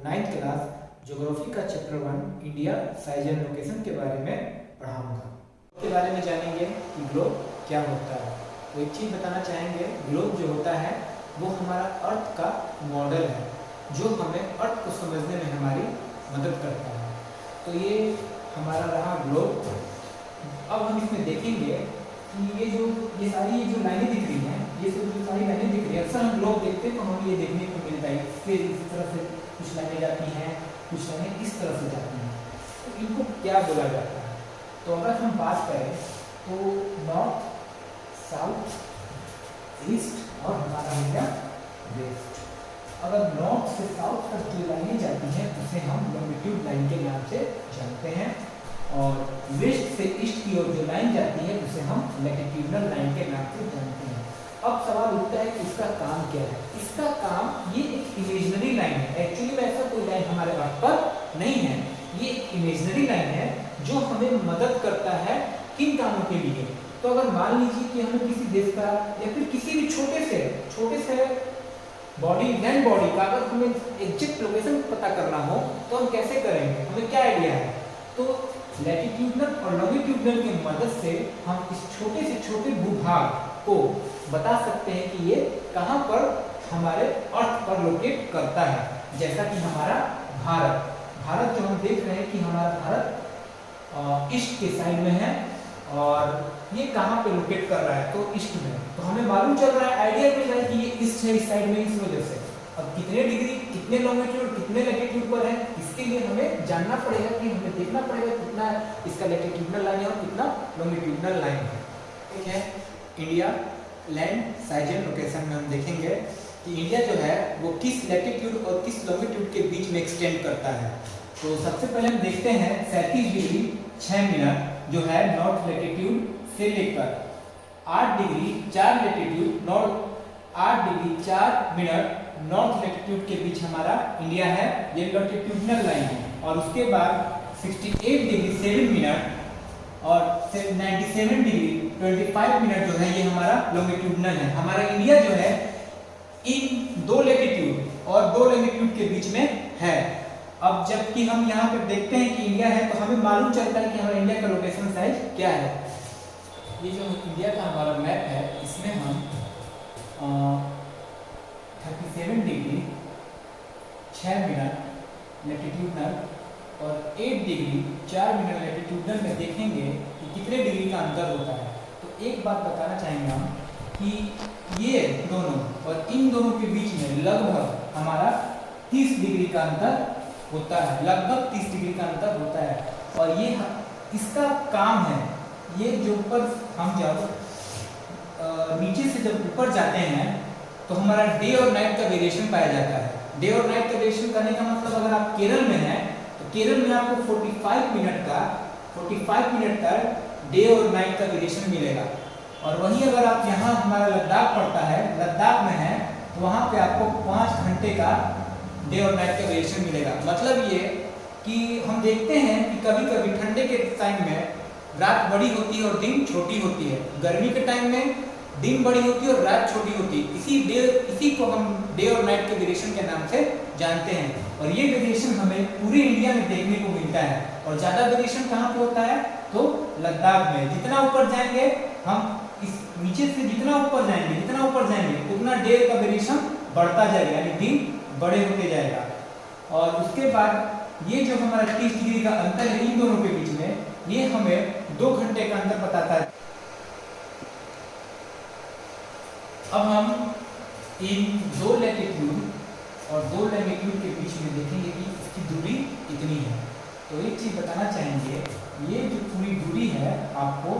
Ninth class geography का chapter 1 India size and location के बारे में पढ़ाऊंगा। के बारे में जानेंगे कि ग्लोब क्या होता है। तो एक चीज़ बताना चाहेंगे, ग्लोब जो होता है वो हमारा अर्थ का मॉडल है जो हमें अर्थ को समझने में हमारी मदद करता है। तो ये हमारा रहा ग्लोब। अब हम इसमें देखेंगे कि ये सारी जो लाइनें दिख रही हैं, ये सब जो सारी लाइनें दिख रही है, अक्सर हम ग्लोब देखते हैं तो हमें ये देखने को मिलता है फिर इस तरह से कुछ लाइनें जाती हैं, कुछ लाइनें इस तरह से जाती हैं। तो इनको क्या बोला जाता है? तो अगर हम बात करें तो नॉर्थ, साउथ, ईस्ट और हमारा हो गया वेस्ट। अगर नॉर्थ से साउथ तक जो लाइनें जाती हैं उसे हम लॉन्गिट्यूड लाइन के नाम से जानते हैं, और वेस्ट से ईस्ट की ओर जो लाइन जाती है उसे हम लैटिट्यूडनल लाइन के नाम से जानते हैं। अब सवाल उठता है कि इसका काम क्या है? इसका काम, ये एक इमेजिनरी लाइन है, एक्चुअली में ऐसा कोई लाइन हमारे अर्थ पर नहीं है। ये एक इमेजिनरी लाइन है जो हमें मदद करता है किन कामों के लिए? तो अगर मान लीजिए कि हमें किसी देश का या फिर किसी भी छोटे से बॉडी, लैंड बॉडी का अगर हमें एग्जैक्ट लोकेशन पता करना हो तो हम कैसे करेंगे? हमें क्या आइडिया है? तो लैटिट्यूडनल और लॉन्गिट्यूडनल की मदद से हम इस छोटे से छोटे भूभाग को बता सकते हैं कि ये कहाँ पर हमारे अर्थ पर लोकेट करता है। जैसा कि हमारा भारत जो हम देख रहे हैं कि हमारा भारत ईस्ट के साइड में है और ये कहाँ पे लोकेट कर रहा है? तो ईस्ट में। तो हमें मालूम चल रहा है, आइडिया मिल रहा है कि ये ईस्ट है इस साइड में, इस वजह से। अब कितने डिग्री, कितने लॉन्गिट्यूड, कितने लैटिट्यूड पर है, इसके लिए हमें जानना पड़ेगा कि हमें देखना पड़ेगा कितना इसका लैटिट्यूडनल लाइन है और कितना लॉन्गिट्यूडनल लाइन है। ठीक है, India land size and location में हम देखेंगे कि इंडिया जो है वो किस लैटिट्यूड और किस लॉन्गिट्यूड के बीच में एक्सटेंड करता है। तो सबसे पहले हम देखते हैं 37 डिग्री 6 मिनट जो है नॉर्थ लैटिट्यूड से लेकर 8 degree 4 latitude 8 degree 4 minute north latitude के बीच हमारा इंडिया है, ये लॉन्गिट्यूडनल लाइन है। और उसके बाद 68 डिग्री 7 मिनट और 97 डिग्री 25 मिनट जो है ये हमारा लॉन्गिट्यूडनल है। हमारा इंडिया जो है इन दो लैटिट्यूड और दो लॉन्गिट्यूड के बीच में है। अब जबकि हम यहाँ पे देखते हैं कि इंडिया है तो हमें मालूम चलता है कि हमारा इंडिया का लोकेशन साइज क्या है। ये जो इंडिया का हमारा मैप है इसमें हम 37 डिग्री 6 मिनट लैटिट्यूडनल और 8 डिग्री 4 मिनट लैटिट्यूडनल में देखेंगे कि कितने डिग्री का अंतर होता है। तो एक बात बताना चाहेंगे हम कि ये दोनों और इन दोनों के बीच में लगभग हमारा 30 डिग्री का अंतर होता है, लगभग 30 डिग्री का अंतर होता है। और ये इसका काम है, ये जो ऊपर हम जब नीचे से जब ऊपर जाते हैं तो हमारा डे और नाइट का वेरिएशन पाया जाता है। डे और नाइट का वेरिएशन करने का मतलब, अगर आप केरल में हैं तो केरल में आपको 45 मिनट का डे और नाइट का वेरिएशन मिलेगा। और वहीं अगर आप यहाँ हमारा लद्दाख पड़ता है, लद्दाख में है तो वहाँ पे आपको 5 घंटे का डे और नाइट का वेरिएशन मिलेगा। मतलब ये कि हम देखते हैं कि कभी कभी ठंडे के टाइम में रात बड़ी होती है और दिन छोटी होती है, गर्मी के टाइम में दिन बड़ी होती है और रात छोटी होती है। इसी को हम डे और नाइट के वेरिएशन के नाम से जानते हैं। और ये वेरिएशन हमें पूरे इंडिया में देखने को मिलता है। और ज्यादा वेरिएशन कहाँ पे होता है? तो लद्दाख में। जितना ऊपर जाएंगे हम, इस नीचे से जितना ऊपर जाएंगे उतना डे का वेरिएशन बढ़ता जाएगा, यानी दिन बड़े होते जाएगा। और उसके बाद ये जो हमारा 30 डिग्री का अंतर है इन दोनों के बीच में, ये हमें 2 घंटे का अंतर बताता है। अब हम इन दो लैटिट्यूड और दो लैटिट्यूड के बीच में देखेंगे कि इसकी दूरी कितनी है। तो एक चीज बताना चाहेंगे, ये जो पूरी दूरी है आपको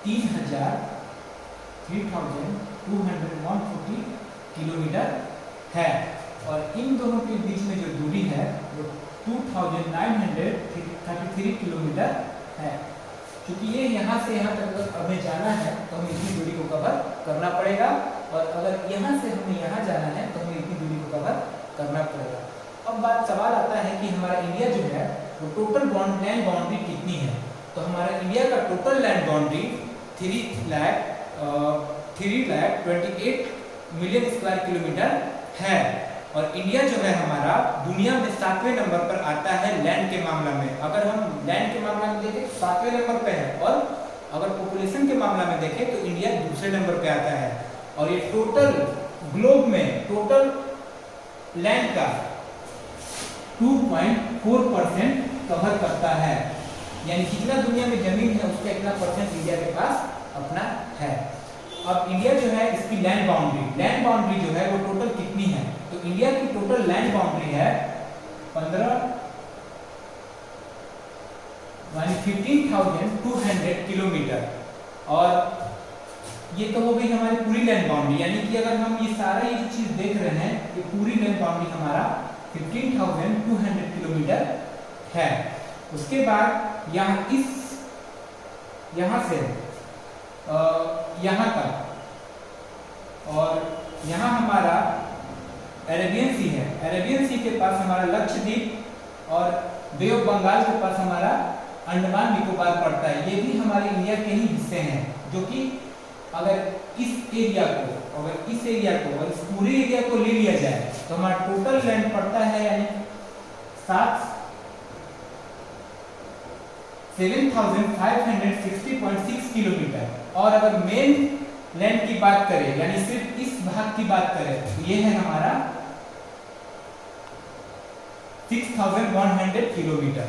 3240 किलोमीटर है। और इन दोनों के बीच में जो दूरी है वो 2933 किलोमीटर है। क्योंकि ये यहाँ से यहाँ तक अगर हमें जाना है तो हमें इतनी दूरी को कवर करना पड़ेगा, और अगर यहाँ से हमें यहाँ जाना है तो हमें इतनी दूरी को कवर करना पड़ेगा। अब सवाल आता है कि हमारा इंडिया जो है वो टोटल लैंड बाउंड्री कितनी है? तो हमारा इंडिया का total land boundary 3,28 million square kilometre है। और इंडिया जो है हमारा दुनिया में 7वें नंबर पर आता है लैंड के मामला में। अगर हम लैंड के मामला में देखें 7वें नंबर पे है, और अगर पॉपुलेशन के मामला में देखें तो इंडिया दूसरे नंबर पे आता है। और ये टोटल ग्लोब में टोटल लैंड का 2.4% कवर करता है, यानी जितना दुनिया में जमीन है उसका इतना परसेंट इंडिया के पास अपना है। अब इंडिया जो है इसकी लैंड बाउंड्री जो है वो टोटल कितनी है, तो इंडिया की टोटल लैंड बाउंड्री है 15,200 किलोमीटर। और ये तो हो गई हमारी पूरी लैंड बाउंड्री, यानी कि अगर हम ये सारा ये चीज देख रहे हैं, ये पूरी लैंड बाउंड्री हमारा 15,200 किलोमीटर है। उसके बाद यहाँ से यहाँ तक, और यहाँ हमारा अरेबियन सी है, अरेबियन सी के पास हमारा लक्षद्वीप और बे ऑफ बंगाल के पास हमारा अंडमान निकोबार पड़ता है। ये भी हमारे इंडिया के ही हिस्से हैं, जो कि अगर इस एरिया को और इस पूरे एरिया को ले लिया जाए तो हमारा टोटल लैंड पड़ता है यानी 7,560.6 किलोमीटर। और अगर मेन लैंड की बात करें यानी सिर्फ इस भाग की बात करें तो ये है हमारा 6,100 किलोमीटर।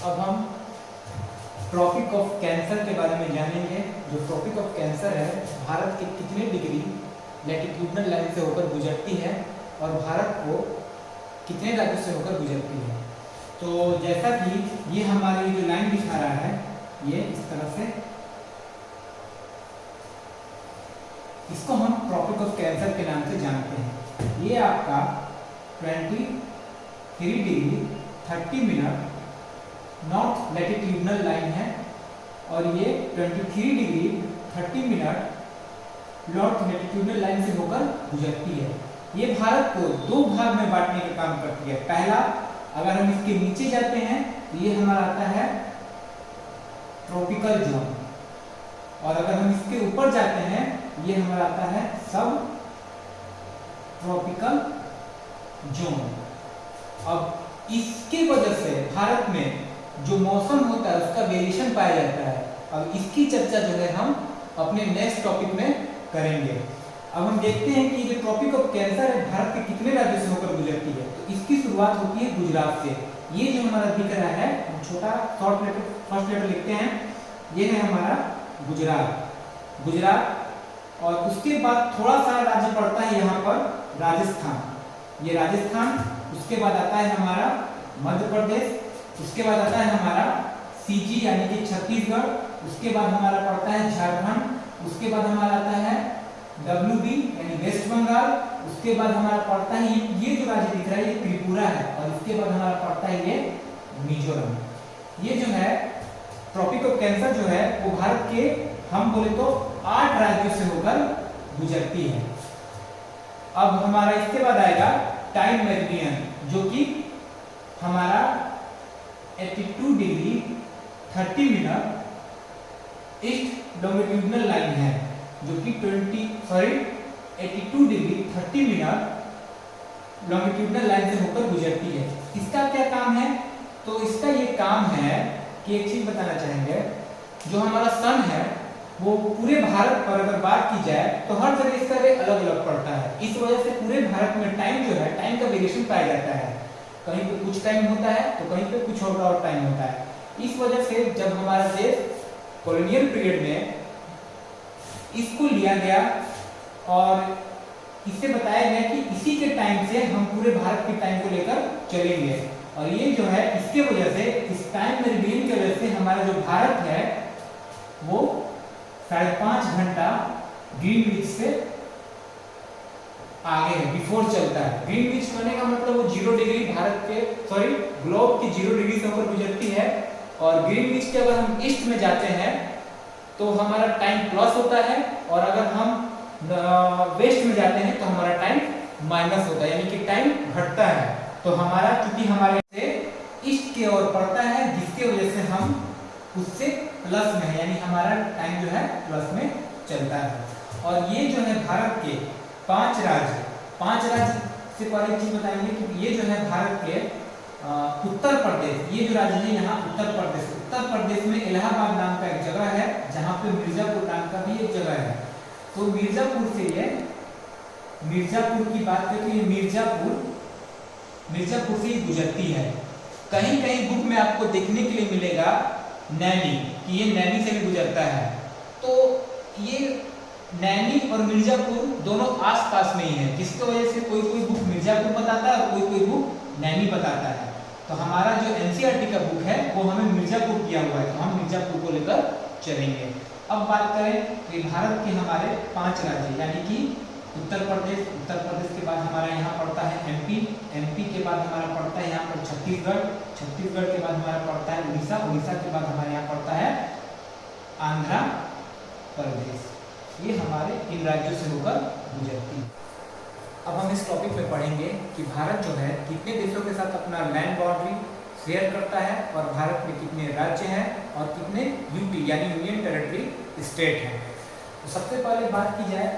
अब हम ट्रॉपिक ऑफ कैंसर के बारे में जानेंगे। जो ट्रॉपिक ऑफ कैंसर है भारत के कितने डिग्री लैटिट्यूडनल लाइन से होकर गुजरती है और भारत को कितने राज्यों से होकर गुजरती है। तो जैसा कि ये हमारी जो लाइन दिखा रहा है, ये इस तरह से, इसको हम ट्रॉपिक ऑफ कैंसर के नाम से जानते हैं। ये आपका 23 degree 30 minute north latitudinal line है, और ये 23 degree 30 minute north latitudinal line से होकर गुजरती है। ये भारत को दो भाग में बांटने का काम करती है। पहला, अगर हम इसके नीचे जाते हैं तो ये हमारा आता है ट्रॉपिकल जोन, और अगर हम इसके ऊपर जाते हैं ये हमारा आता है सब ट्रॉपिकल जोन। अब इसके वजह से भारत में जो मौसम होता है उसका वेरिएशन पाया जाता है। अब इसकी चर्चा जो है हम अपने नेक्स्ट टॉपिक में करेंगे। अब हम देखते हैं कि जो ट्रॉपिक ऑफ कैंसर है भारत के कितने राज्यों से होकर गुजरती है। तो इसकी शुरुआत होती है गुजरात से। ये जो हमारा दिख रहा है, हम छोटा शॉर्ट लेटर फर्स्ट लेटर लिखते हैं, ये है हमारा गुजरात। और उसके बाद थोड़ा सा राज्य पड़ता है यहाँ पर राजस्थान, ये राजस्थान। उसके बाद आता है हमारा मध्य प्रदेश, उसके बाद आता है हमारा सीजी यानी कि छत्तीसगढ़, उसके बाद हमारा पड़ता है झारखंड, उसके बाद हमारा आता है WB यानी वेस्ट बंगाल, उसके बाद हमारा पड़ता है ये जो राज्य दिख रहा है ये त्रिपुरा है, और इसके बाद हमारा पड़ता है ये मिजोरम। ये जो है ट्रॉपिक ऑफ कैंसर जो है वो भारत के हम बोले तो 8 राज्यों से होकर गुजरती है। अब हमारा इसके बाद आएगा टाइम मेरिडियन, जो कि हमारा 82 degree 30 minute east longitudinal line है, जो कि 82 डिग्री 30 मिनट लॉन्गिट्यूडनल लाइन से होकर गुजरती है। इसका क्या काम है, तो इसका ये काम है कि एक चीज बताना चाहेंगे, जो हमारा सन है वो पूरे भारत पर अगर बात की जाए तो हर जगह इसका रे अलग अलग पड़ता है। इस वजह से पूरे भारत में टाइम जो है, टाइम का वेरिएशन पाया जाता है। कहीं पे कुछ टाइम होता है तो कहीं पे कुछ और टाइम होता है। इस वजह से जब हमारा देश कॉलोनियल पीरियड में इसको लिया गया और इससे बताया गया कि इसी के टाइम से हम पूरे भारत के टाइम को लेकर चलेंगे। और ये जो है इसके वजह से, इस टाइम मेरिडियन की वजह से हमारा जो भारत है वो 5.5 घंटा ग्रीनविच से आगे है, बिफोर चलता है। ग्रीनविच करने का मतलब वो 0 डिग्री भारत के ग्लोब की 0 डिग्री से होकर गुजरती है। और ग्रीनविच के अगर हम ईस्ट में जाते हैं तो हमारा टाइम प्लस होता है, और अगर हम वेस्ट में जाते हैं तो हमारा टाइम माइनस होता है, यानी कि टाइम घटता है। तो हमारा चूंकि हमारे से ईस्ट की ओर पड़ता है, जिसकी वजह से हम उससे प्लस में है, यानी हमारा टाइम जो है प्लस में चलता है। और ये जो है भारत के 5 राज्य सबसे पहले एक चीज बताएंगे कि ये जो है भारत के उत्तर प्रदेश, ये जो राज्य है यहाँ उत्तर प्रदेश में इलाहाबाद नाम का एक जगह है, जहाँ पे मिर्जापुर नाम का भी एक जगह है। तो मिर्जापुर से ये मिर्जापुर की बात करें तो ये मिर्जापुर से ही गुजरती है। कहीं कहीं बुक में आपको देखने के लिए मिलेगा नैनी, कि ये नैनी से भी गुजरता है। तो ये नैनी और मिर्जापुर दोनों आसपास में ही है, जिसकी वजह से कोई कोई बुक मिर्जापुर बताता है और कोई कोई बुक नैनी बताता है। तो हमारा जो एनसीईआरटी का बुक है वो हमें मिर्जापुर किया हुआ है, तो हम मिर्जापुर को लेकर चलेंगे। अब बात करें कि भारत के हमारे 5 राज्य, यानी कि उत्तर प्रदेश के बाद हमारा यहाँ पड़ता है एमपी के बाद हमारा पड़ता है यहाँ पर छत्तीसगढ़ के बाद हमारा पड़ता है उड़ीसा के बाद हमारे यहाँ पड़ता है आंध्र प्रदेश। ये हमारे इन राज्यों से होकर गुजरती है। अब हम इस टॉपिक में पढ़ेंगे कि भारत जो है कितने देशों के साथ अपना लैंड बाउंड्री शेयर करता है और भारत में कितने राज्य हैं और कितने यूटी यानी यूनियन टेरिटरी स्टेट हैं। तो सबसे पहले बात की जाए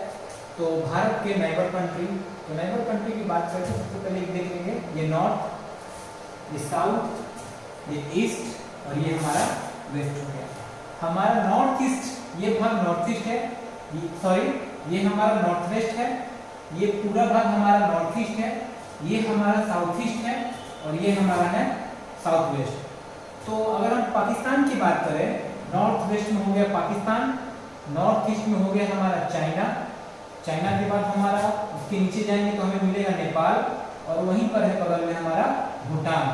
तो भारत के नाइबर कंट्री, तो नाइबर कंट्री की बात करते हैं सबसे पहले देख लेंगे, ये नॉर्थ, ये साउथ, ये ईस्ट और ये हमारा वेस्ट हो गया। हमारा नॉर्थ ईस्ट ये भाग नॉर्थ ईस्ट है, ये हमारा नॉर्थ वेस्ट है, ये पूरा भाग हमारा नॉर्थ ईस्ट है, ये हमारा साउथ ईस्ट है और ये हमारा है साउथ वेस्ट। तो अगर हम पाकिस्तान की बात करें, नॉर्थ वेस्ट में हो गया पाकिस्तान, नॉर्थ ईस्ट में हो गया हमारा चाइना के बाद हमारा उसके नीचे जाएंगे तो हमें मिलेगा नेपाल और वहीं पर है बगल में हमारा भूटान।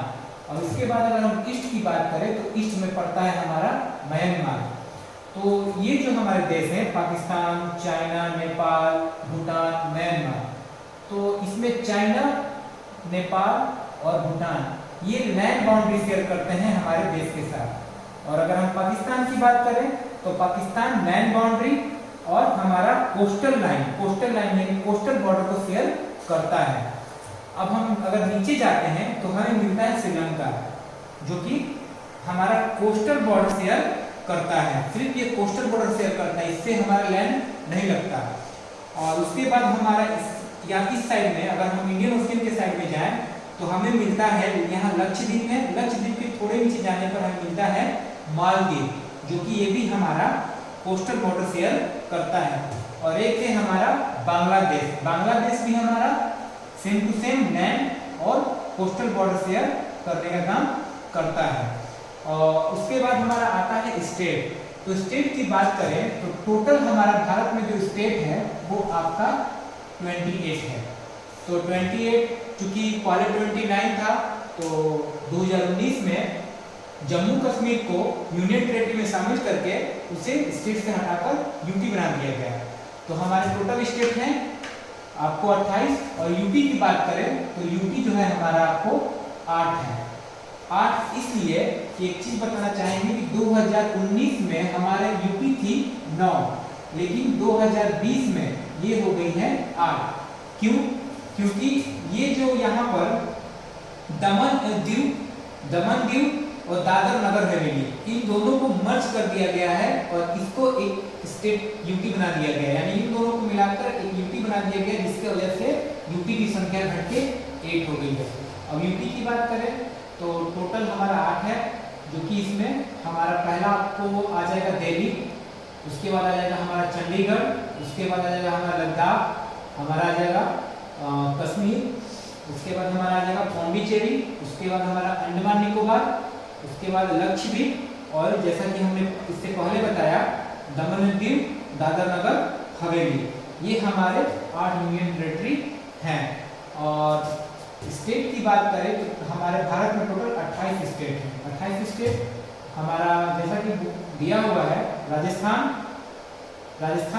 और उसके बाद अगर हम ईस्ट की बात करें तो ईस्ट में पड़ता है हमारा म्यांमार। तो ये जो हमारे देश हैं पाकिस्तान, चाइना, नेपाल, भूटान, म्यांमार, तो इसमें चाइना, नेपाल और भूटान ये लैंड बाउंड्री शेयर करते हैं हमारे देश के साथ। और अगर हम पाकिस्तान की बात करें तो पाकिस्तान लैंड बाउंड्री और हमारा कोस्टल लाइन यानी कोस्टल बॉर्डर को शेयर करता है। अब हम अगर नीचे जाते हैं तो हमें मिलता है श्रीलंका, जो कि हमारा कोस्टल बॉर्डर शेयर करता है। सिर्फ ये कोस्टल बॉर्डर शेयर करता है, इससे हमारा लैंड नहीं लगता। और उसके बाद हमारा इस साइड में अगर हम इंडियन ओशियन के साइड में जाएं तो हमें मिलता है यहाँ लक्षद्वीप है, लक्षद्वीप के थोड़े नीचे जाने पर हमें मिलता है मालदीव, जो कि ये भी हमारा कोस्टल बॉर्डर शेयर करता है। और एक है हमारा बांग्लादेश भी हमारा सेम टू सेम लैंड और कोस्टल बॉर्डर शेयर करने का काम करता है। और उसके बाद हमारा आता है स्टेट। तो स्टेट की बात करें तो टोटल हमारा भारत में जो स्टेट है वो आपका 28 है। तो 28 चूंकि पहले 29 था, तो 2019 में जम्मू कश्मीर को यूनियन टेरिटरी में शामिल करके उसे स्टेट से हटाकर यूटी बना दिया गया। तो हमारे टोटल स्टेट हैं आपको 28 और यूपी की बात करें तो यूपी जो है हमारा आपको 8 है। 8 इसलिए कि एक चीज बताना चाहेंगे कि 2019 में हमारे यूपी थी 9, लेकिन 2020 में ये हो गई है 8। क्यों? क्योंकि ये जो यहाँ पर दमन दीव और दादर नगर हवेली इन दोनों को मर्ज कर दिया गया है और इसको एक स्टेट यूटी बना दिया गया है, यानी इन दोनों को मिलाकर एक यूटी बना दिया गया, जिसकी वजह से यूटी की संख्या घट के 8 हो गई है। अब यूटी की बात करें तो टोटल हमारा 8 है, जो कि इसमें हमारा पहला आपको आ जाएगा दिल्ली, उसके बाद आ जाएगा हमारा चंडीगढ़, उसके बाद आ जाएगा हमारा लद्दाख, हमारा आ जाएगा कश्मीर, उसके बाद हमारा आ जाएगा पौंडीचेरी, उसके बाद हमारा अंडमान निकोबार, उसके बाद लक्षद्वीप और जैसा कि हमने इससे पहले बताया दमन एंड दीव, दादर नगर हवेली। ये हमारे 8 यूनियन टेरिटरी हैं। और स्टेट की बात करें तो हमारे भारत में टोटल 28 स्टेट हैं। 28 स्टेट हमारा जैसा कि दिया हुआ है राजस्थान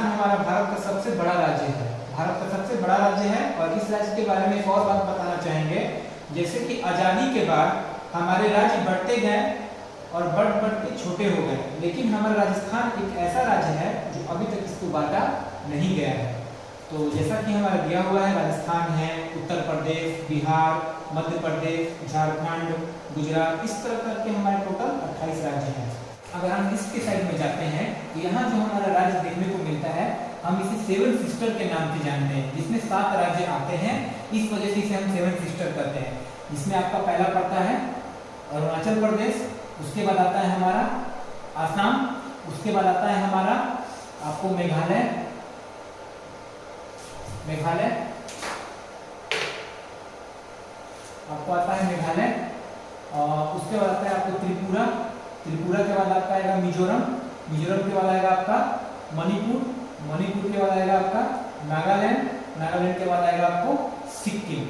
हमारा भारत का सबसे बड़ा राज्य है, और इस राज्य के बारे में एक और बात बताना चाहेंगे, जैसे कि आज़ादी के बाद हमारे राज्य बढ़ते गए और बढ़ के छोटे हो गए, लेकिन हमारा राजस्थान एक ऐसा राज्य है जो अभी तक इसको बांटा नहीं गया है। तो जैसा कि हमारा दिया हुआ है राजस्थान है, उत्तर प्रदेश, बिहार, मध्य प्रदेश, झारखंड, गुजरात, इस तरह करके हमारे टोटल 28 राज्य हैं। अगर हम इसके साइड में जाते हैं तो यहाँ जो हमारा राज्य देखने को मिलता है हम इसे 7 सिस्टर के नाम से जानते हैं, जिसमें 7 राज्य आते हैं इस वजह से इसे हम सेवन सिस्टर कहते हैं, जिसमें आपका पहला पड़ता है अरुणाचल प्रदेश, उसके बाद आता है हमारा आसाम, उसके बाद आता है हमारा आपको मेघालय, आपको आता है मेघालय, और उसके बाद आता है आपको त्रिपुरा, के बाद आपका आएगा मिजोरम, के बाद आएगा आपका मणिपुर, के बाद आएगा आपका नागालैंड, के बाद आएगा आपको सिक्किम।